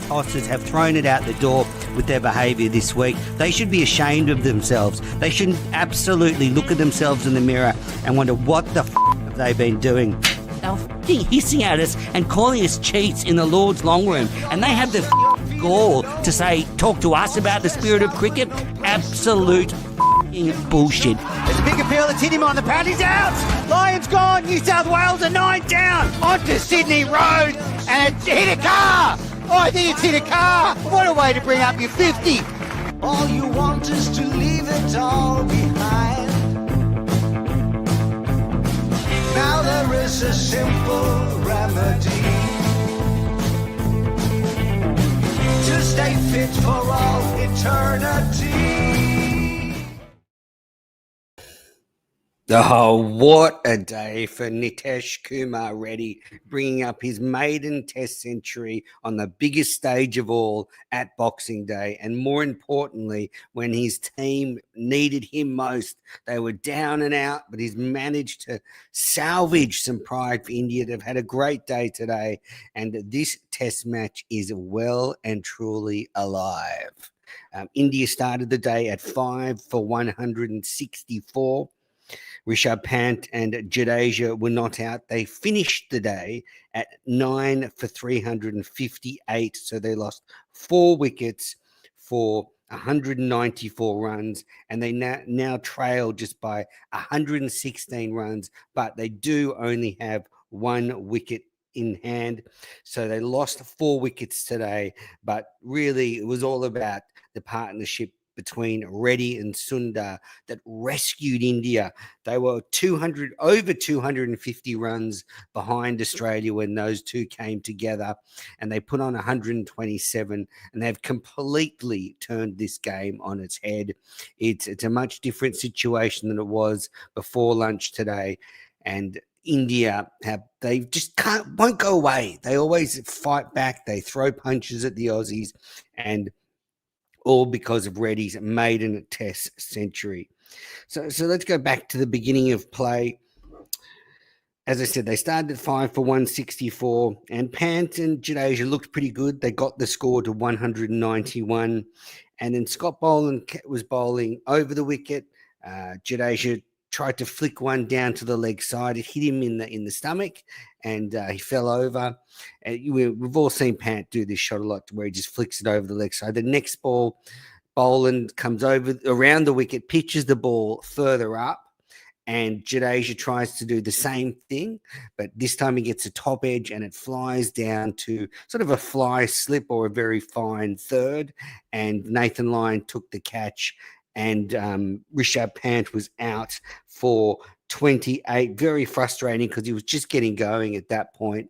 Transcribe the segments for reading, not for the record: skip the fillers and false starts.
tossers have thrown it out the door with their behaviour this week. They should be ashamed of themselves. They should absolutely look at themselves in the mirror and wonder what the have they been doing. They were hissing at us and calling us cheats in the Lord's long room, and they have the gall to say, talk to us about the spirit of cricket. Absolute bullshit. There's a big appeal that's hit him on the pad. He's out. Lions gone. New South Wales are 9 down. Onto Sydney Road, and it's hit a car. Oh, I think it's hit a car. What a way to bring up your 50. All you want is to leave it all behind. Now there is a simple remedy to stay fit for all eternity. Oh, what a day for Nitesh Kumar Reddy, bringing up his maiden Test century on the biggest stage of all at Boxing Day. And more importantly, when his team needed him most, they were down and out, but he's managed to salvage some pride for India. They've had a great day today, and this Test match is well and truly alive. India started the day at 5 for 164. Rishabh Pant and Jadeja were not out. They finished the day at 9 for 358. So they lost 4 wickets for 194 runs, and they now trail just by 116 runs, but they do only have 1 wicket in hand. So they lost 4 wickets today, but really it was all about the partnership between Reddy and Sundar that rescued India. They were over 250 runs behind Australia when those two came together, and they put on 127, and they've completely turned this game on its head. It's a much different situation than it was before lunch today, and India they just won't go away. They always fight back. They throw punches at the Aussies, and all because of Reddy's maiden Test century. So let's go back to the beginning of play. As I said, they started at 5 for 164, and Pant and Jadeja looked pretty good. They got the score to 191, and then Scott Boland was bowling over the wicket. Jadeja tried to flick one down to the leg side. It hit him in the stomach, and he fell over. We've all seen Pant do this shot a lot, where he just flicks it over the leg side. The next ball, Boland comes around the wicket, pitches the ball further up, and Jadeja tries to do the same thing, but this time he gets a top edge and it flies down to sort of a fly slip or a very fine third, and Nathan Lyon took the catch, and Rishabh Pant was out for 28. Very frustrating because he was just getting going at that point,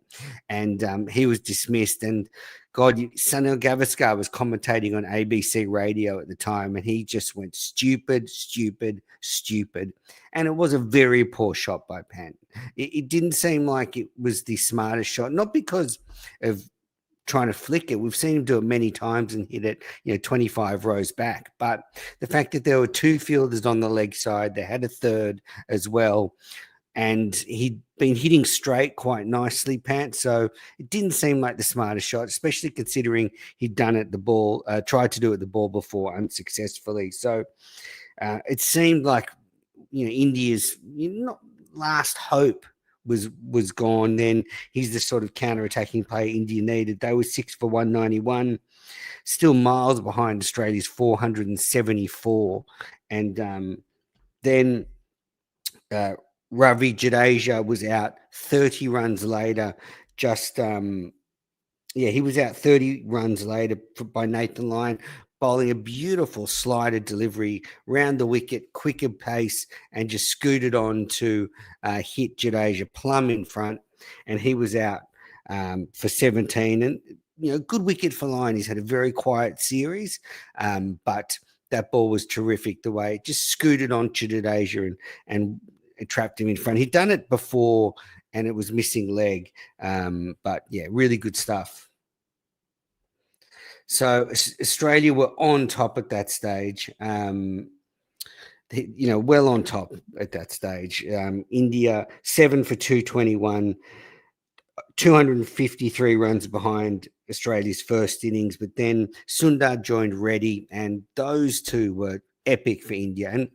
and he was dismissed. And God, Sunil Gavaskar was commentating on ABC radio at the time, and he just went stupid. And it was a very poor shot by Pant. It didn't seem like it was the smartest shot, not because of trying to flick it. We've seen him do it many times and hit it, 25 rows back. But the fact that there were 2 fielders on the leg side, they had a third as well, and he'd been hitting straight quite nicely, Pant. So it didn't seem like the smartest shot, especially considering he'd done it tried to do it the ball before unsuccessfully. So it seemed like India's last hope was gone. Then he's the sort of counter-attacking player India needed. They were 6 for 191, still miles behind Australia's 474. And then Ravi Jadeja was out 30 runs later. He was out 30 runs later by Nathan Lyon, bowling a beautiful slider delivery round the wicket, quicker pace, and just scooted on to hit Jadeja plumb in front, and he was out for 17. And good wicket for Lyon. He's had a very quiet series, but that ball was terrific. The way it just scooted on to Jadeja and it trapped him in front. He'd done it before, and it was missing leg, but yeah, really good stuff. So Australia were on top at that stage, well on top at that stage. India 7 for 221, 253 runs behind Australia's first innings, but then Sundar joined Reddy, and those two were epic for India. And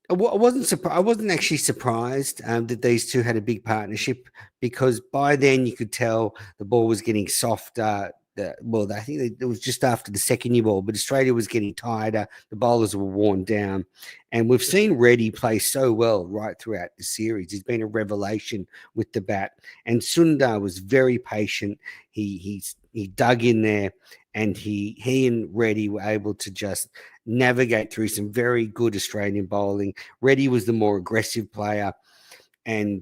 I wasn't surprised. I wasn't actually surprised that these two had a big partnership, because by then you could tell the ball was getting softer. Well, I think it was just after the second year ball, but Australia was getting tighter. The bowlers were worn down, and we've seen Reddy play so well right throughout the series. He's been a revelation with the bat, and Sundar was very patient. He dug in there, and he and Reddy were able to just navigate through some very good Australian bowling. Reddy was the more aggressive player, and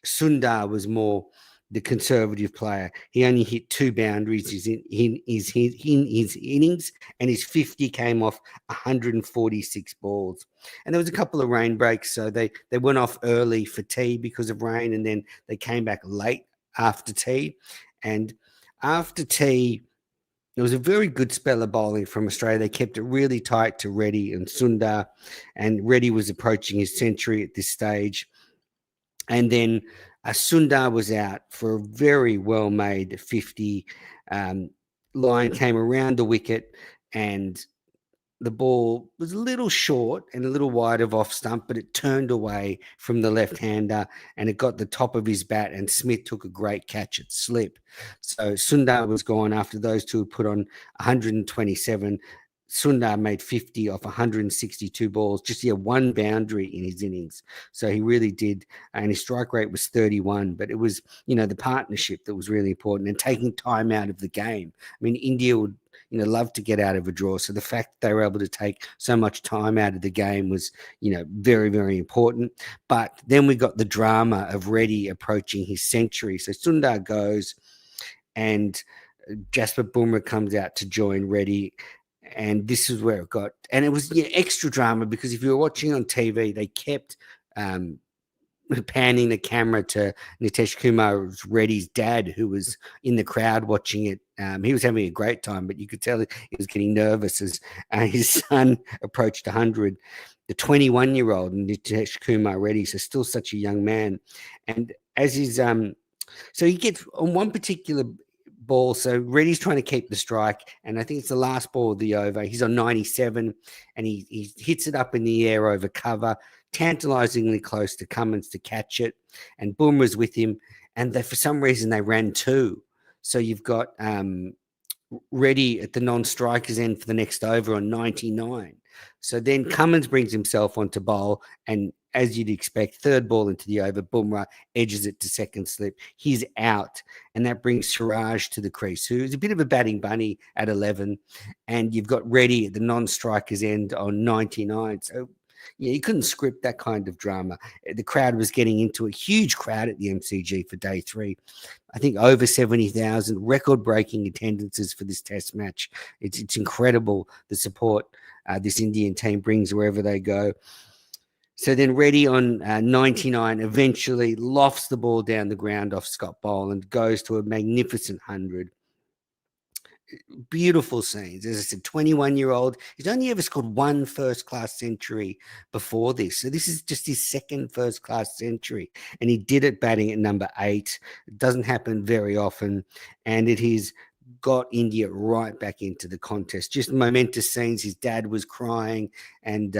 Sundar was more the conservative player. He only hit 2 boundaries in his innings, and his 50 came off 146 balls. And there was a couple of rain breaks, so they went off early for tea because of rain, and then they came back late after tea. And after tea, it was a very good spell of bowling from Australia. They kept it really tight to Reddy and Sundar, and Reddy was approaching his century at this stage. And then Sundar was out for a very well-made 50. Line came around the wicket, and the ball was a little short and a little wide of off stump, but it turned away from the left-hander, and it got the top of his bat, and Smith took a great catch at slip. So Sundar was gone after those two put on 127. Sundar made 50 off 162 balls, just one boundary in his innings. So he really did, and his strike rate was 31. But it was, the partnership that was really important, and taking time out of the game. I mean, India would, love to get out of a draw. So the fact they were able to take so much time out of the game was, very, very important. But then we got the drama of Reddy approaching his century. So Sundar goes, and Jasper Bumrah comes out to join Reddy. And this is where it got, and it was extra drama, because if you were watching on TV, they kept panning the camera to Nitesh Kumar, Reddy's dad, who was in the crowd watching it. He was having a great time, but you could tell he was getting nervous as his son approached 100. The 21-year-old Nitesh Kumar Reddy, so still such a young man. And as his, so he gets on one particular ball. So Reddy's trying to keep the strike, and I think it's the last ball of the over. He's on 97, and he hits it up in the air over cover, tantalizingly close to Cummins to catch it, and Bumrah's with him, and for some reason they ran 2. So you've got Reddy at the non-strikers end for the next over on 99. So then Cummins brings himself onto bowl, and as you'd expect, third ball into the over, Bumrah edges it to second slip. He's out, and that brings Siraj to the crease, who's a bit of a batting bunny at 11. And you've got Reddy at the non-strikers end on 99. So, you couldn't script that kind of drama. The crowd was getting into a huge crowd at the MCG for day 3. I think over 70,000, record-breaking attendances for this test match. It's incredible, the support this Indian team brings wherever they go. So then Reddy on 99 eventually lofts the ball down the ground off Scott Boland, goes to a magnificent 100. Beautiful scenes. As I said, 21-year-old. He's only ever scored 1 first-class century before this. So this is just his second first-class century. And he did it batting at number 8. It doesn't happen very often. And it has got India right back into the contest. Just momentous scenes. His dad was crying, and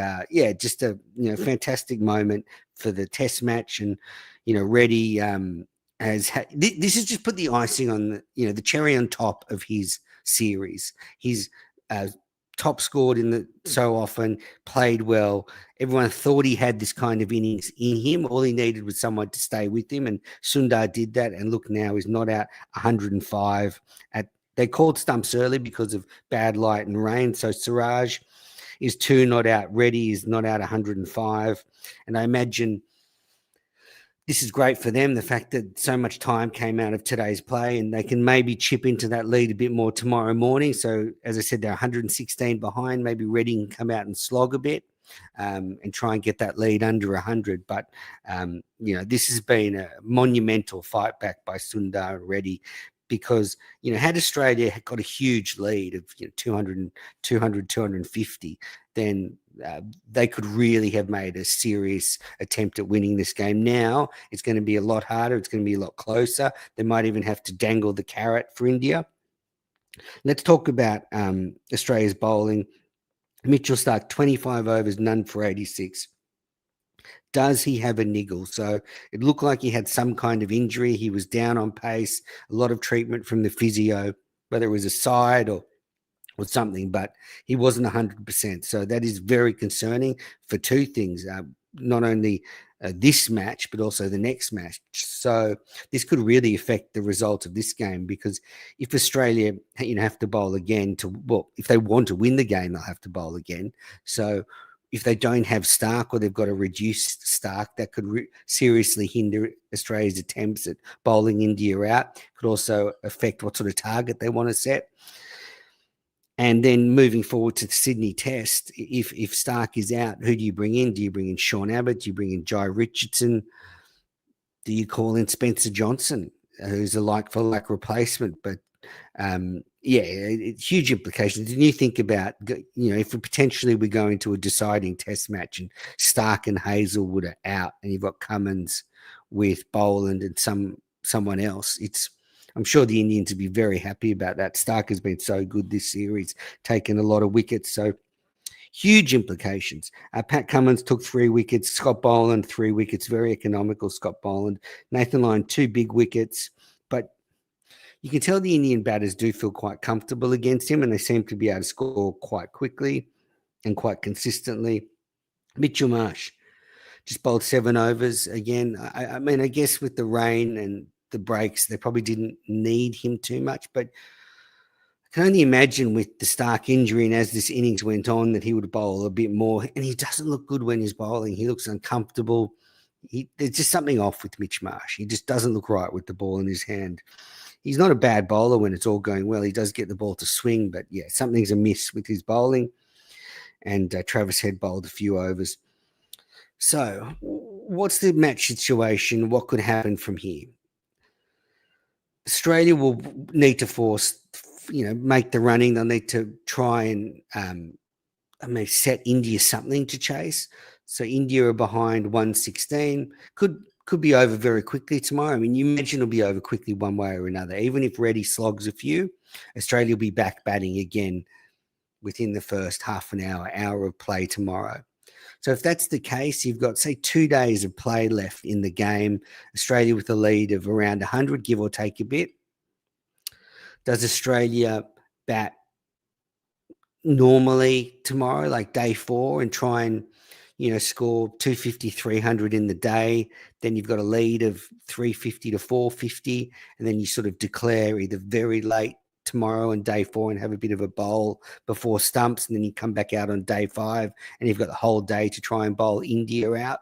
just a fantastic moment for the test match. And Reddy has this has just put the icing on the cherry on top of his series. He's top scored so often, played well. Everyone thought he had this kind of innings in him. All he needed was someone to stay with him, and Sundar did that. And look, now he's not out 105 They called stumps early because of bad light and rain. So Siraj is 2 not out. Reddy is not out 105. And I imagine this is great for them, the fact that so much time came out of today's play, and they can maybe chip into that lead a bit more tomorrow morning. So, as I said, they're 116 behind. Maybe Reddy can come out and slog a bit and try and get that lead under 100. But, this has been a monumental fight back by Sundar and Reddy, because, had Australia got a huge lead of 200, 250, then they could really have made a serious attempt at winning this game. Now it's going to be a lot harder. It's going to be a lot closer. They might even have to dangle the carrot for India. Let's talk about Australia's bowling. Mitchell Starc, 25 overs, none for 86. Does he have a niggle? So it looked like he had some kind of injury. He was down on pace, a lot of treatment from the physio, whether it was a side or something, but he wasn't 100%. So that is very concerning for two things, not only this match, but also the next match. So this could really affect the result of this game, because if Australia, have to bowl again if they want to win the game, they'll have to bowl again. So if they don't have Starc, or they've got a reduced Starc, that could seriously hinder Australia's attempts at bowling India out. Could also affect what sort of target they want to set. And then moving forward to the Sydney Test, if Starc is out, who do you bring in? Do you bring in Sean Abbott? Do you bring in Jai Richardson? Do you call in Spencer Johnson, who's a like-for-like replacement? But huge implications. And you think about, if potentially we go into a deciding Test match and Starc and Hazelwood are out, and you've got Cummins with Boland and someone else, I'm sure the Indians would be very happy about that. Starc has been so good this series, taken a lot of wickets. So huge implications. Pat Cummins took 3 wickets. Scott Boland, 3 wickets. Very economical, Scott Boland. Nathan Lyon, 2 big wickets. But you can tell the Indian batters do feel quite comfortable against him, and they seem to be able to score quite quickly and quite consistently. Mitchell Marsh just bowled 7 overs again. I mean, I guess with the rain and the breaks, they probably didn't need him too much, but I can only imagine with the Starc injury, and as this innings went on, that he would bowl a bit more. And he doesn't look good when he's bowling. He looks uncomfortable. There's just something off with Mitch Marsh. He just doesn't look right with the ball in his hand. He's not a bad bowler when it's all going well. He does get the ball to swing, but something's amiss with his bowling. And Travis Head bowled a few overs. So what's the match situation? What could happen from here? Australia will need to make the running. They'll need to try and set India something to chase. So India are behind 116. Could be over very quickly tomorrow. I mean, you imagine it'll be over quickly one way or another. Even if Reddy slogs a few, Australia will be back batting again within the first half an hour of play tomorrow. So if that's the case, you've got, say, 2 days of play left in the game. Australia with a lead of around 100, give or take a bit. Does Australia bat normally tomorrow, like day 4, and try and, score 250, 300 in the day? Then you've got a lead of 350 to 450, and then you sort of declare either very late tomorrow and day 4 and have a bit of a bowl before stumps, and then you come back out on day 5 and you've got the whole day to try and bowl India out?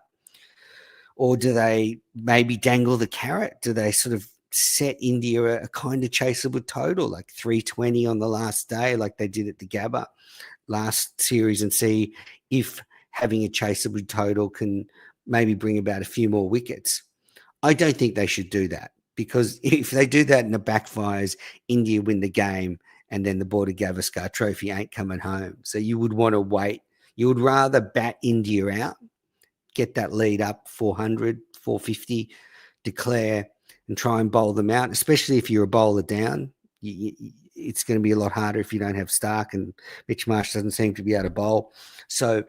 Or do they maybe dangle the carrot? Do they sort of set India a kind of chaseable total, like 320 on the last day, like they did at the Gabba last series, and see if having a chaseable total can maybe bring about a few more wickets? I don't think they should do that, because if they do that and it backfires, India win the game, and then the Border Gavaskar Trophy ain't coming home. So you would want to wait. You would rather bat India out, get that lead up 400, 450, declare, and try and bowl them out, especially if you're a bowler down. It's going to be a lot harder if you don't have Starc, and Mitch Marsh doesn't seem to be able to bowl. So,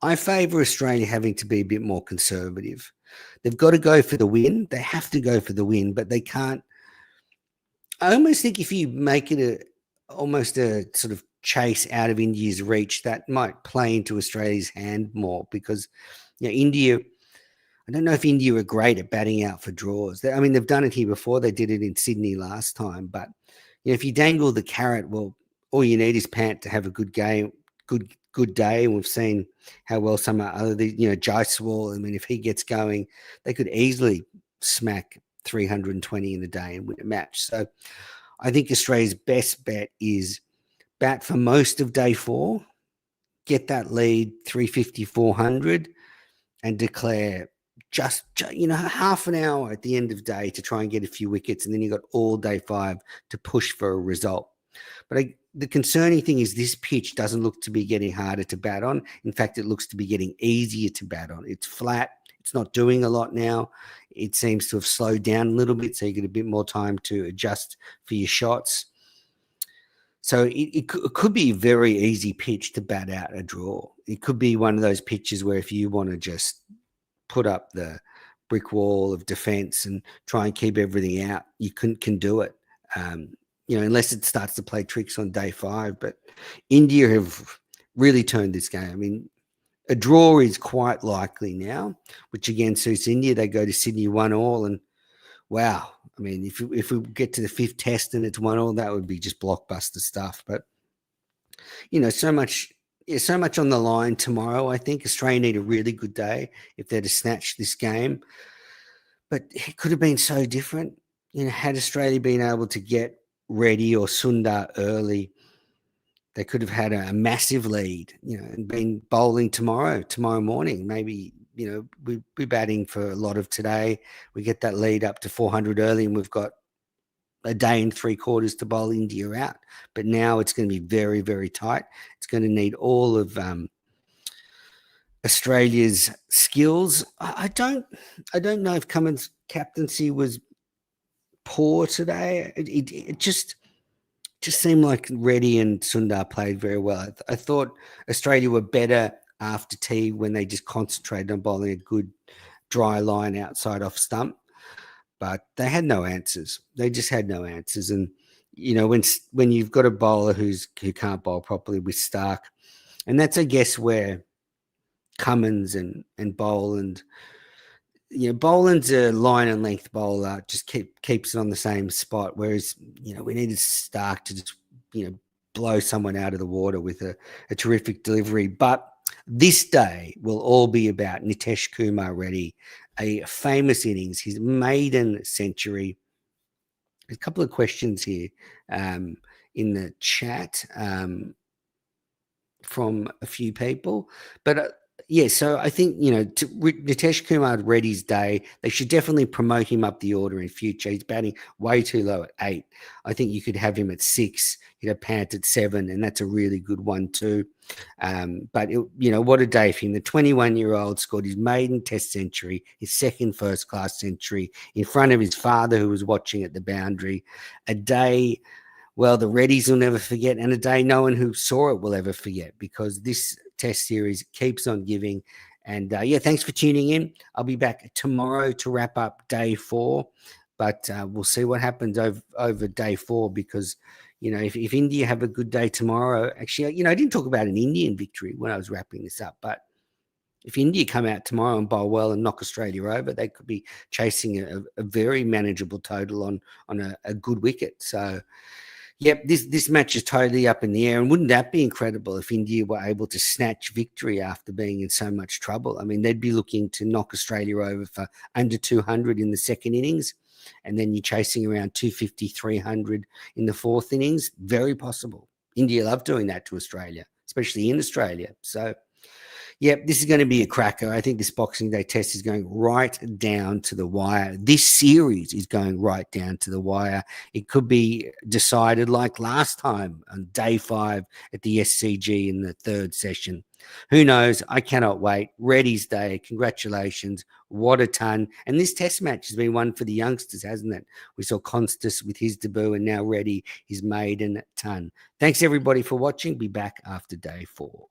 I favour Australia having to be a bit more conservative. They've got to go for the win. They have to go for the win, but they can't. I almost think if you make it almost a sort of chase out of India's reach, that might play into Australia's hand more, because India, I don't know if India are great at batting out for draws. I mean, they've done it here before. They did it in Sydney last time. But if you dangle the carrot, well, all you need is Pant to have a good game, good day. And we've seen how well some other, Jaiswal, I mean, if he gets going, they could easily smack 320 in a day and win a match. So I think Australia's best bet is bat for most of day 4, get that lead 350, 400, and declare just half an hour at the end of day to try and get a few wickets, and then you got all day 5 to push for a result. But the concerning thing is this pitch doesn't look to be getting harder to bat on. In fact, it looks to be getting easier to bat on. It's flat. It's not doing a lot now. It seems to have slowed down a little bit, so you get a bit more time to adjust for your shots. So it could be a very easy pitch to bat out a draw. It could be one of those pitches where if you want to just put up the brick wall of defense and try and keep everything out, you can do it. Unless it starts to play tricks on day 5. But India have really turned this game. I mean, a draw is quite likely now, which again suits India. They go to Sydney 1-1, and wow. I mean, if we get to the 5th test and it's 1-1, that would be just blockbuster stuff. But so much on the line tomorrow. I think Australia need a really good day if they're to snatch this game. But it could have been so different. Had Australia been able to get Reddy or Sundar early, they could have had a massive lead, and been bowling tomorrow morning. Maybe, we'd be batting for a lot of today. We get that lead up to 400 early, and we've got a day and 3/4 to bowl India out. But now it's going to be very, very tight. It's going to need all of Australia's skills. I don't know if Cummins' captaincy was poor today. It just seemed like Reddy and Sundar played very well. I thought Australia were better after tea when they just concentrated on bowling a good dry line outside off stump, but they had no answers. They just had no answers. And when you've got a bowler who can't bowl properly with Stark, and that's I guess where Cummins and Boland. Boland's a line and length bowler, just keeps it on the same spot. Whereas, we needed Stark to just, blow someone out of the water with a terrific delivery. But this day will all be about Nitesh Kumar Reddy, a famous innings, his maiden century. A couple of questions here in the chat from a few people. But yeah, so I think, Nitesh Kumar Reddy's day, they should definitely promote him up the order in future. He's batting way too low at 8. I think you could have him at 6, Pant at 7, and that's a really good one too. But, what a day for him. The 21-year-old scored his maiden test century, his second first-class century in front of his father who was watching at the boundary. A day, well, the Reddies will never forget, and a day no one who saw it will ever forget, because this test series keeps on giving. And thanks for tuning in. I'll be back tomorrow to wrap up day 4, but we'll see what happens over day 4, because if India have a good day tomorrow, actually, I didn't talk about an Indian victory when I was wrapping this up, but if India come out tomorrow and bowl well and knock Australia over, they could be chasing a very manageable total on a good wicket. So yep, this match is totally up in the air. And wouldn't that be incredible if India were able to snatch victory after being in so much trouble? I mean, they'd be looking to knock Australia over for under 200 in the second innings, and then you're chasing around 250, 300 in the fourth innings. Very possible. India love doing that to Australia, especially in Australia. So, yep, this is going to be a cracker. I think this Boxing Day test is going right down to the wire. This series is going right down to the wire. It could be decided like last time on day 5 at the SCG in the 3rd session. Who knows? I cannot wait. Reddy's day. Congratulations. What a ton. And this test match has been one for the youngsters, hasn't it? We saw Constas with his debut, and now Reddy, his maiden ton. Thanks, everybody, for watching. Be back after day 4.